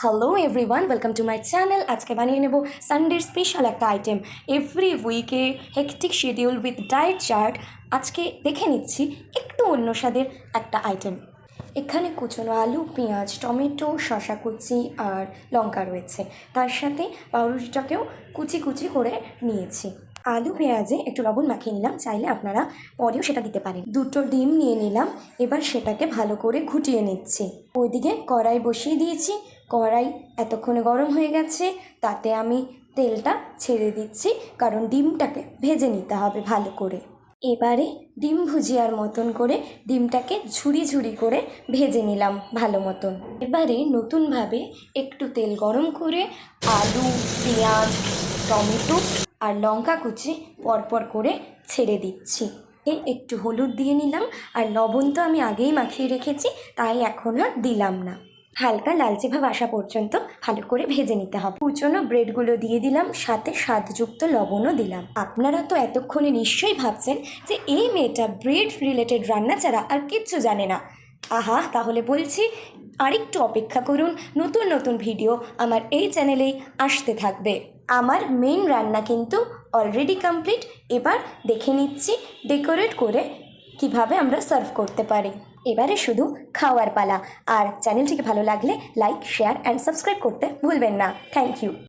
Hello everyone, welcome to my channel. আজকে বানিয়ে নেব সানডের স্পেশাল একটা আইটেম। এভরি উইকে hectic schedule with diet chart. আজকে দেখে নিচ্ছি একটু অন্য স্বাদের একটা আইটেম। এখানে কুচনো আলু, পেঁয়াজ, টমেটো, শসা কুচি আর লঙ্কা রয়েছে। তার সাথে পাউরুটিটাকেও কুচি কুচি করে নিয়েছি। আলু পেঁয়াজে একটু লবণ মাখিয়ে নিলাম, চাইলে আপনারা পরেও সেটা দিতে পারেন। দুটো ডিম নিয়ে নিলাম, এবার সেটাকে ভালো করে ঘুটিয়ে নিচ্ছি। ওইদিকে কড়াই বসিয়ে দিয়েছি। কড়াই এতক্ষণে গরম হয়ে গেছে, তাতে আমি তেলটা ছেড়ে দিচ্ছি, কারণ ডিমটাকে ভেজে নিতে হবে ভালো করে। এবারে ডিম ভুজিয়ার মতন করে ডিমটাকে ঝুরি ঝুরি করে ভেজে নিলাম ভালো মতন। এবারে নতুনভাবে একটু তেল গরম করে আলু, পেঁয়াজ, টমেটো আর লঙ্কা কুচি পরপর করে ছেড়ে দিচ্ছি। একটু হলুদ দিয়ে নিলাম, আর লবণ তো আমি আগেই মাখিয়ে রেখেছি, তাই এখন আর দিলাম না। হালকা লালচে ভাব আসা পর্যন্ত ভালো করে ভেজে নিতে হবে। কুচনো ব্রেডগুলো দিয়ে দিলাম, সাথে স্বাদযুক্ত লবণও দিলাম। আপনারা তো এতক্ষণে নিশ্চয়ই ভাবছেন যে এই মেয়েটা ব্রেড রিলেটেড রান্না ছাড়া আর কিচ্ছু জানে না। আহা, তাহলে বলছি আরেকটু অপেক্ষা করুন, নতুন নতুন ভিডিও আমার এই চ্যানেলেই আসতে থাকবে। আমার মেইন রান্না কিন্তু অলরেডি কমপ্লিট। এবার দেখে নিচ্ছি ডেকোরেট করে কিভাবে আমরা সার্ভ করতে পারি। এবারে শুধু খাওয়ার পালা। আর চ্যানেলটিকে ভালো লাগলে লাইক, শেয়ার অ্যান্ড সাবস্ক্রাইব করতে ভুলবেন না। Thank you.